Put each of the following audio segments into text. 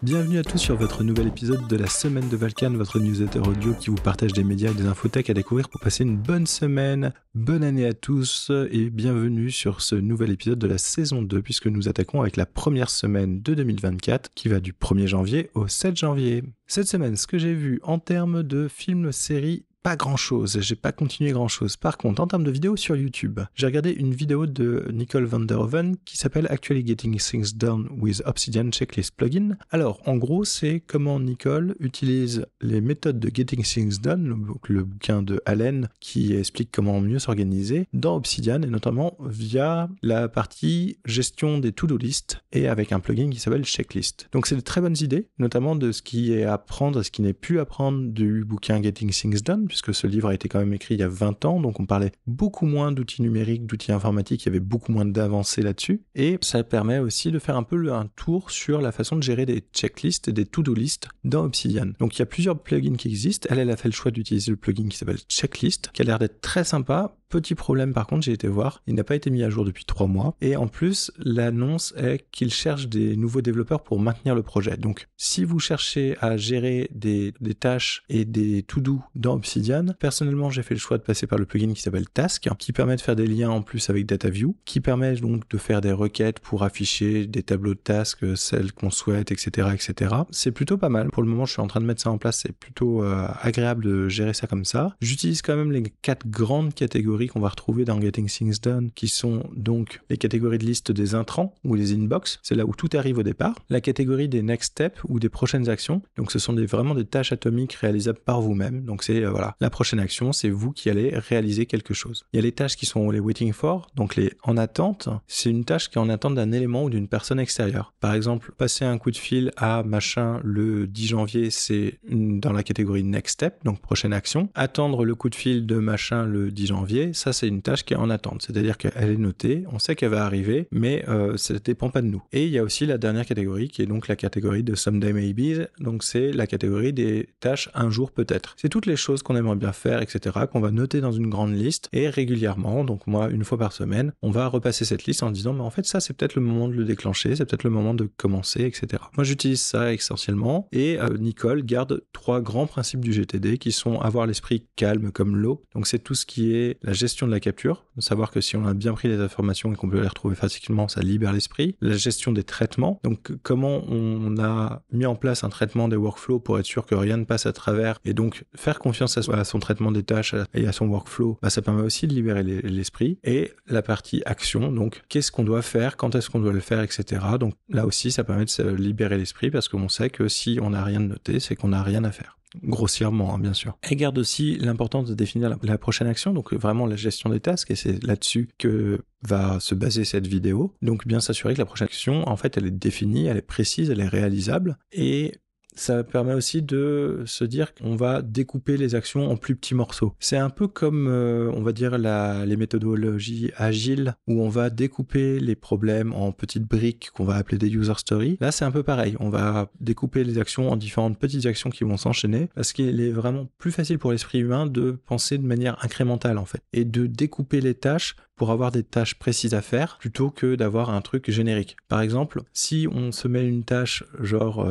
Bienvenue à tous sur votre nouvel épisode de la semaine de Valkan, votre newsletter audio qui vous partage des médias et des infotech à découvrir pour passer une bonne semaine. Bonne année à tous et bienvenue sur ce nouvel épisode de la saison 2 puisque nous attaquons avec la première semaine de 2024 qui va du 1er janvier au 7 janvier. Cette semaine, ce que j'ai vu en termes de films, séries, pas grand chose, j'ai pas continué grand chose. Par contre, en termes de vidéos sur YouTube, j'ai regardé une vidéo de Nicole van der Hoven qui s'appelle Actually Getting Things Done with Obsidian Checklist Plugin. Alors, en gros, c'est comment Nicole utilise les méthodes de Getting Things Done, le bouquin de Allen qui explique comment mieux s'organiser dans Obsidian et notamment via la partie gestion des to-do list et avec un plugin qui s'appelle Checklist. Donc, c'est de très bonnes idées, notamment de ce qui est à apprendre et ce qui n'est plus à apprendre du bouquin Getting Things Done, puisque ce livre a été quand même écrit il y a 20 ans, donc on parlait beaucoup moins d'outils numériques, d'outils informatiques, il y avait beaucoup moins d'avancées là-dessus, et ça permet aussi de faire un peu un tour sur la façon de gérer des checklists et des to-do list dans Obsidian. Donc il y a plusieurs plugins qui existent, elle a fait le choix d'utiliser le plugin qui s'appelle Checklist, qui a l'air d'être très sympa. Petit problème par contre, j'ai été voir, il n'a pas été mis à jour depuis 3 mois, et en plus, l'annonce est qu'il cherche des nouveaux développeurs pour maintenir le projet. Donc, si vous cherchez à gérer des tâches et des to-do dans Obsidian, personnellement, j'ai fait le choix de passer par le plugin qui s'appelle Task, qui permet de faire des liens en plus avec DataView, qui permet donc de faire des requêtes pour afficher des tableaux de tasks, celles qu'on souhaite, etc., etc. C'est plutôt pas mal. Pour le moment, je suis en train de mettre ça en place, c'est plutôt agréable de gérer ça comme ça. J'utilise quand même les 4 grandes catégories qu'on va retrouver dans Getting Things Done, qui sont donc les catégories de liste des intrants ou des inbox, c'est là où tout arrive au départ, la catégorie des next steps ou des prochaines actions, donc ce sont vraiment des tâches atomiques réalisables par vous-même, donc c'est la prochaine action, c'est vous qui allez réaliser quelque chose. Il y a les tâches qui sont les waiting for, donc les en attente, c'est une tâche qui est en attente d'un élément ou d'une personne extérieure. Par exemple, passer un coup de fil à machin le 10 janvier, c'est dans la catégorie next step, donc prochaine action. Attendre le coup de fil de machin le 10 janvier, ça c'est une tâche qui est en attente, c'est-à-dire qu'elle est notée, on sait qu'elle va arriver, mais ça ne dépend pas de nous. Et il y a aussi la dernière catégorie qui est donc la catégorie de someday maybe, donc c'est la catégorie des tâches un jour peut-être. C'est toutes les choses qu'on aimerait bien faire, etc., qu'on va noter dans une grande liste et régulièrement, donc moi une fois par semaine, on va repasser cette liste en disant mais en fait ça c'est peut-être le moment de le déclencher, c'est peut-être le moment de commencer, etc. Moi j'utilise ça essentiellement et Nicole garde 3 grands principes du GTD qui sont avoir l'esprit calme comme l'eau, donc c'est tout ce qui est la gestion de la capture, de savoir que si on a bien pris les informations et qu'on peut les retrouver facilement, ça libère l'esprit. La gestion des traitements, donc comment on a mis en place un traitement des workflows pour être sûr que rien ne passe à travers et donc faire confiance à son traitement des tâches et à son workflow, ça permet aussi de libérer l'esprit. Et la partie action, donc qu'est-ce qu'on doit faire, quand est-ce qu'on doit le faire, etc. Donc là aussi, ça permet de se libérer l'esprit parce qu'on sait que si on n'a rien de noté, c'est qu'on n'a rien à faire. Grossièrement, bien sûr. Elle garde aussi l'importance de définir la prochaine action, donc vraiment la gestion des tasks, et c'est là-dessus que va se baser cette vidéo. Donc bien s'assurer que la prochaine action, en fait, elle est définie, elle est précise, elle est réalisable, et ça permet aussi de se dire qu'on va découper les actions en plus petits morceaux. C'est un peu comme, on va dire, les méthodologies agiles où on va découper les problèmes en petites briques qu'on va appeler des user stories. Là, c'est un peu pareil. On va découper les actions en différentes petites actions qui vont s'enchaîner parce qu'il est vraiment plus facile pour l'esprit humain de penser de manière incrémentale, en fait, et de découper les tâches pour avoir des tâches précises à faire plutôt que d'avoir un truc générique. Par exemple, si on se met une tâche genre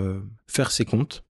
faire ses comptes,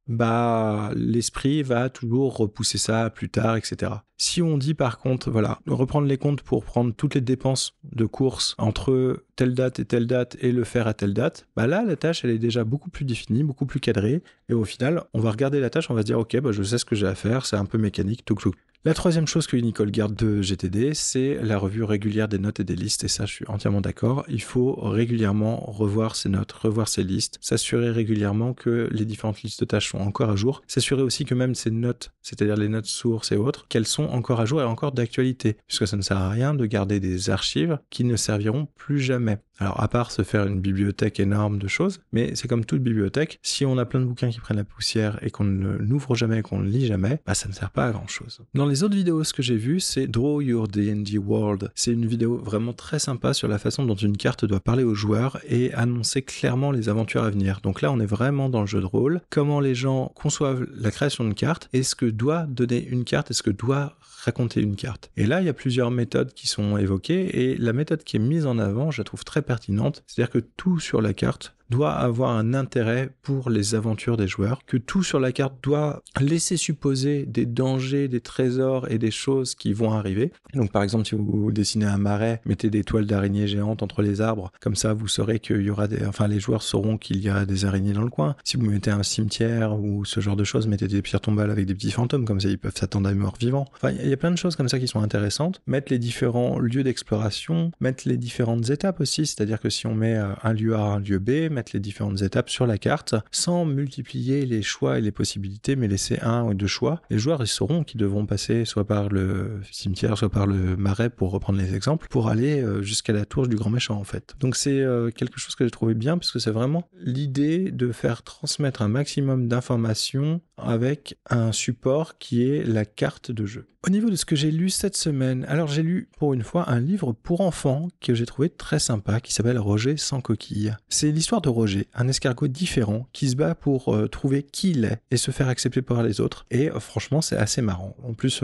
l'esprit va toujours repousser ça plus tard, etc. Si on dit par contre, reprendre les comptes pour prendre toutes les dépenses de course entre telle date et le faire à telle date, là, la tâche, elle est déjà beaucoup plus définie, beaucoup plus cadrée, et au final, on va regarder la tâche, on va se dire, ok, je sais ce que j'ai à faire, c'est un peu mécanique, tout. La troisième chose que Nicole garde de GTD, c'est la revue régulière des notes et des listes, et ça, je suis entièrement d'accord. Il faut régulièrement revoir ses notes, revoir ses listes, s'assurer régulièrement que les différentes listes de tâches sont encore à jour, s'assurer aussi que même ces notes, c'est-à-dire les notes sources et autres, qu'elles sont encore à jour et encore d'actualité, puisque ça ne sert à rien de garder des archives qui ne serviront plus jamais. Alors, à part se faire une bibliothèque énorme de choses, mais c'est comme toute bibliothèque, si on a plein de bouquins qui prennent la poussière et qu'on ne l'ouvre jamais et qu'on ne lit jamais, ça ne sert pas à grand-chose. Dans les autres vidéos, ce que j'ai vu, c'est Draw Your D&D World. C'est une vidéo vraiment très sympa sur la façon dont une carte doit parler aux joueurs et annoncer clairement les aventures à venir. Donc là, on est vraiment dans le jeu de rôle, comment les gens conçoivent la création d'une carte et ce que doit donner une carte et ce que doit raconter une carte. Et là, il y a plusieurs méthodes qui sont évoquées et la méthode qui est mise en avant, je la trouve très pertinente. C'est-à-dire que tout sur la carte doit avoir un intérêt pour les aventures des joueurs, que tout sur la carte doit laisser supposer des dangers, des trésors et des choses qui vont arriver. Donc par exemple, si vous dessinez un marais, mettez des toiles d'araignées géantes entre les arbres, comme ça vous saurez qu'il y aura les joueurs sauront qu'il y a des araignées dans le coin. Si vous mettez un cimetière ou ce genre de choses, mettez des pierres tombales avec des petits fantômes, comme ça ils peuvent s'attendre à des morts vivants. Enfin, il y a plein de choses comme ça qui sont intéressantes. Mettre les différents lieux d'exploration, mettre les différentes étapes aussi, c'est-à-dire que si on met un lieu A, un lieu B, mettre les différentes étapes sur la carte, sans multiplier les choix et les possibilités, mais laisser un ou deux choix. Les joueurs, ils sauront qu'ils devront passer soit par le cimetière, soit par le marais, pour reprendre les exemples, pour aller jusqu'à la tour du grand méchant, en fait. Donc c'est quelque chose que j'ai trouvé bien, parce que c'est vraiment l'idée de faire transmettre un maximum d'informations avec un support qui est la carte de jeu. Au niveau de ce que j'ai lu cette semaine, alors j'ai lu pour une fois un livre pour enfants que j'ai trouvé très sympa, qui s'appelle Roger sans coquille. C'est l'histoire de Roger, un escargot différent qui se bat pour trouver qui il est et se faire accepter par les autres. Et franchement, c'est assez marrant. En plus,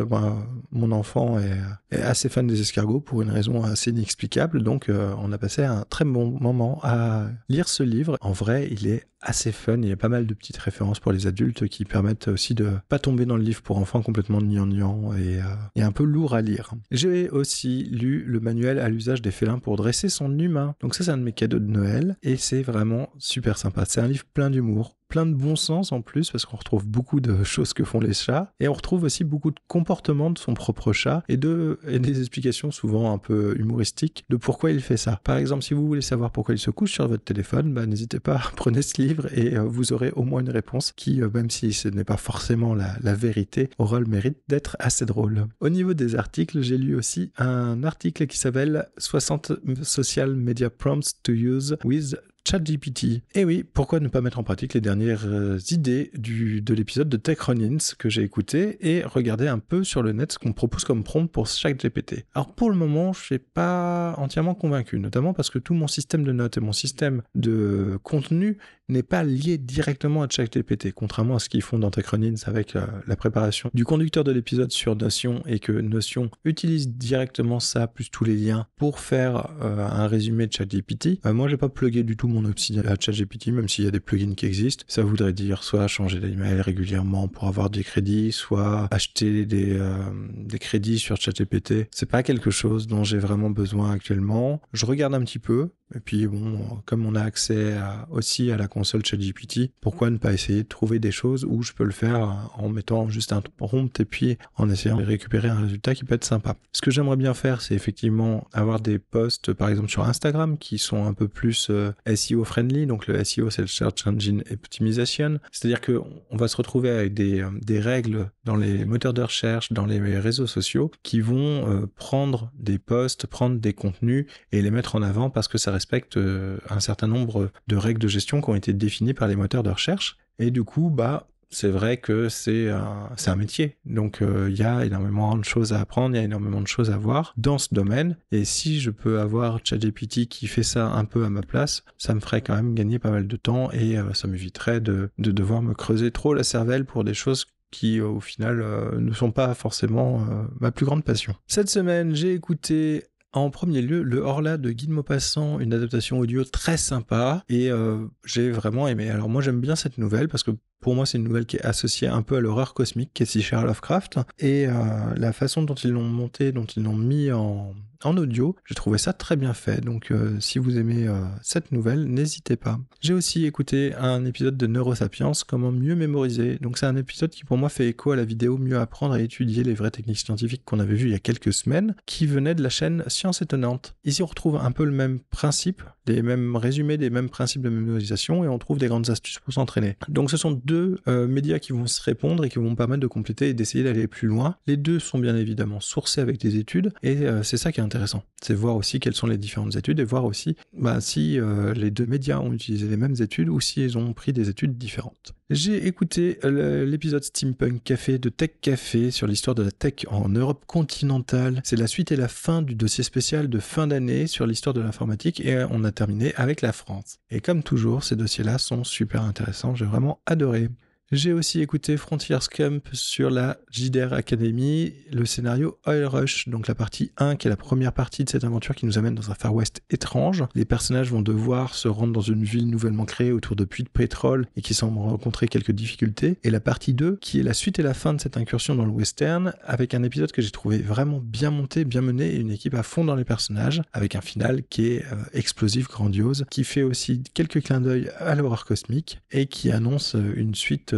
mon enfant est assez fan des escargots pour une raison assez inexplicable, donc on a passé un très bon moment à lire ce livre. En vrai, il est assez fun, il y a pas mal de petites références pour les adultes qui permettent aussi de pas tomber dans le livre pour enfants complètement gnangnan et un peu lourd à lire. J'ai aussi lu le manuel à l'usage des félins pour dresser son humain. Donc ça, c'est un de mes cadeaux de Noël et c'est vraiment super sympa. C'est un livre plein d'humour, plein de bon sens en plus, parce qu'on retrouve beaucoup de choses que font les chats, et on retrouve aussi beaucoup de comportements de son propre chat, et des explications souvent un peu humoristiques de pourquoi il fait ça. Par exemple, si vous voulez savoir pourquoi il se couche sur votre téléphone, n'hésitez pas, prenez ce livre et vous aurez au moins une réponse qui, même si ce n'est pas forcément la vérité, aura le mérite d'être assez drôle. Au niveau des articles, j'ai lu aussi un article qui s'appelle 60 Social Media Prompts to Use with ChatGPT. Et oui, pourquoi ne pas mettre en pratique les dernières idées de l'épisode de Tech Run-ins que j'ai écouté et regarder un peu sur le net ce qu'on propose comme prompt pour chaque GPT. Alors pour le moment, je ne suis pas entièrement convaincu, notamment parce que tout mon système de notes et mon système de contenu n'est pas lié directement à ChatGPT, contrairement à ce qu'ils font dans Tech Run-ins avec la préparation du conducteur de l'épisode sur Notion, et que Notion utilise directement ça, plus tous les liens, pour faire un résumé de ChatGPT. Moi, j'ai pas plugué du tout mon outil à ChatGPT, même s'il y a des plugins qui existent. Ça voudrait dire soit changer d'email régulièrement pour avoir des crédits, soit acheter des crédits sur ChatGPT. C'est pas quelque chose dont j'ai vraiment besoin actuellement. Je regarde un petit peu, et puis bon, comme on a accès aussi à la console ChatGPT, pourquoi ne pas essayer de trouver des choses où je peux le faire en mettant juste un prompt et puis en essayant de récupérer un résultat qui peut être sympa. Ce que j'aimerais bien faire, c'est effectivement avoir des posts, par exemple sur Instagram, qui sont un peu plus SEO friendly. Donc le SEO, c'est le Search Engine Optimization. C'est-à-dire qu'on va se retrouver avec des règles dans les moteurs de recherche, dans les réseaux sociaux, qui vont prendre des posts, prendre des contenus et les mettre en avant parce que ça respecte un certain nombre de règles de gestion qui ont été définies par les moteurs de recherche. Et du coup, c'est vrai que c'est un métier. Donc, il y a énormément de choses à apprendre, il y a énormément de choses à voir dans ce domaine. Et si je peux avoir ChatGPT qui fait ça un peu à ma place, ça me ferait quand même gagner pas mal de temps et ça m'éviterait de devoir me creuser trop la cervelle pour des choses qui, au final, ne sont pas forcément ma plus grande passion. Cette semaine, j'ai écouté en premier lieu, le Horla de Guy de Maupassant, une adaptation audio très sympa, et j'ai vraiment aimé. Alors moi j'aime bien cette nouvelle parce que pour moi, c'est une nouvelle qui est associée un peu à l'horreur cosmique qui est si chère à Lovecraft, et la façon dont ils l'ont monté, dont ils l'ont mis en audio, j'ai trouvé ça très bien fait. Donc si vous aimez cette nouvelle, n'hésitez pas. J'ai aussi écouté un épisode de Neurosapiens, comment mieux mémoriser. Donc c'est un épisode qui pour moi fait écho à la vidéo Mieux apprendre à étudier les vraies techniques scientifiques qu'on avait vu il y a quelques semaines, qui venait de la chaîne Science Étonnante. Ici on retrouve un peu le même principe, les mêmes résumés des mêmes principes de mémorisation, et on trouve des grandes astuces pour s'entraîner. Donc ce sont deux médias qui vont se répondre et qui vont permettre de compléter et d'essayer d'aller plus loin. Les deux sont bien évidemment sourcés avec des études, et c'est ça qui est intéressant. C'est voir aussi quelles sont les différentes études et voir aussi si les deux médias ont utilisé les mêmes études ou si ils ont pris des études différentes. J'ai écouté l'épisode Steampunk Café de Tech Café sur l'histoire de la tech en Europe continentale. C'est la suite et la fin du dossier spécial de fin d'année sur l'histoire de l'informatique, et on a terminé avec la France. Et comme toujours, ces dossiers-là sont super intéressants, j'ai vraiment adoré. J'ai aussi écouté Frontier Scump sur la JDR Academy, le scénario Oil Rush, donc la partie 1 qui est la première partie de cette aventure qui nous amène dans un Far West étrange. Les personnages vont devoir se rendre dans une ville nouvellement créée autour de puits de pétrole et qui semble rencontrer quelques difficultés. Et la partie 2 qui est la suite et la fin de cette incursion dans le western, avec un épisode que j'ai trouvé vraiment bien monté, bien mené et une équipe à fond dans les personnages, avec un final qui est explosif, grandiose, qui fait aussi quelques clins d'œil à l'horreur cosmique et qui annonce une suite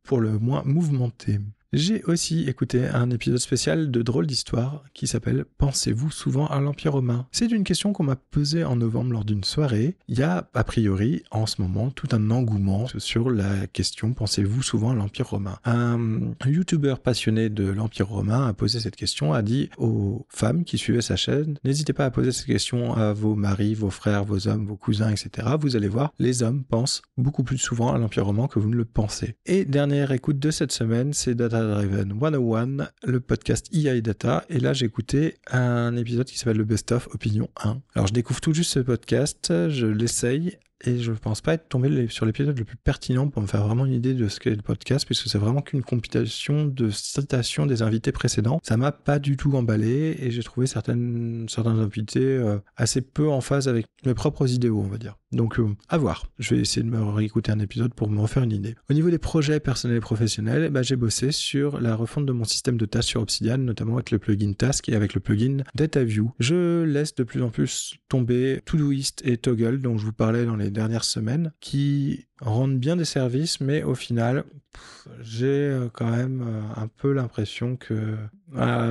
pour le moins mouvementée. J'ai aussi écouté un épisode spécial de Drôle d'Histoire qui s'appelle « Pensez-vous souvent à l'Empire romain ?» C'est une question qu'on m'a posée en novembre lors d'une soirée. Il y a a priori en ce moment tout un engouement sur la question « Pensez-vous souvent à l'Empire romain ?» Un youtubeur passionné de l'Empire romain a posé cette question, a dit aux femmes qui suivaient sa chaîne « N'hésitez pas à poser cette question à vos maris, vos frères, vos hommes, vos cousins, etc. Vous allez voir, les hommes pensent beaucoup plus souvent à l'Empire romain que vous ne le pensez. » Et dernière écoute de cette semaine, c'est Data Driven 101, le podcast IA et Data. Et là, j'ai écouté un épisode qui s'appelle le Best of Opinion 1. Alors, je découvre tout juste ce podcast, je l'essaye. Et je ne pense pas être tombé sur l'épisode le plus pertinent pour me faire vraiment une idée de ce qu'est le podcast, puisque c'est vraiment qu'une compilation de citations des invités précédents. Ça m'a pas du tout emballé et j'ai trouvé certains invités assez peu en phase avec mes propres idéaux, on va dire. Donc, à voir. Je vais essayer de me réécouter un épisode pour me refaire une idée. Au niveau des projets personnels et professionnels, j'ai bossé sur la refonte de mon système de tâches sur Obsidian, notamment avec le plugin Task et avec le plugin DataView. Je laisse de plus en plus tomber Todoist et Toggle, dont je vous parlais dans les dernières semaines, qui rendent bien des services, mais au final, j'ai quand même un peu l'impression que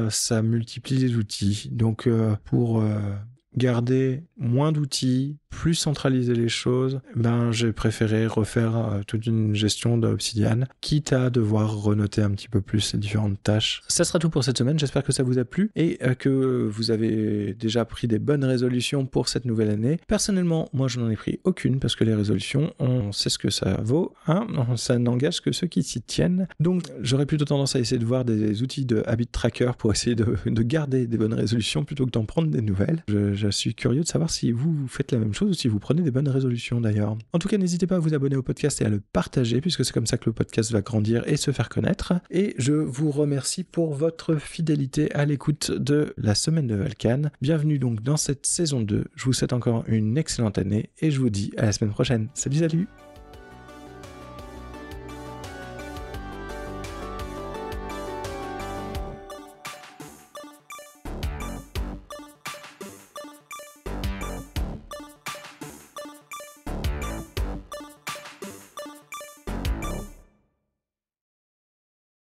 ça multiplie les outils. Donc, pour garder moins d'outils, plus centraliser les choses, j'ai préféré refaire toute une gestion d'Obsidian, quitte à devoir renoter un petit peu plus les différentes tâches. Ça sera tout pour cette semaine, j'espère que ça vous a plu et que vous avez déjà pris des bonnes résolutions pour cette nouvelle année. Personnellement, moi je n'en ai pris aucune parce que les résolutions, on sait ce que ça vaut, ça n'engage que ceux qui s'y tiennent. Donc j'aurais plutôt tendance à essayer de voir des outils de habit tracker pour essayer de garder des bonnes résolutions plutôt que d'en prendre des nouvelles. Je suis curieux de savoir si vous faites la même chose ou si vous prenez des bonnes résolutions d'ailleurs. En tout cas, n'hésitez pas à vous abonner au podcast et à le partager puisque c'est comme ça que le podcast va grandir et se faire connaître. Et je vous remercie pour votre fidélité à l'écoute de la semaine de Vulcan. Bienvenue donc dans cette saison 2. Je vous souhaite encore une excellente année et je vous dis à la semaine prochaine. Salut!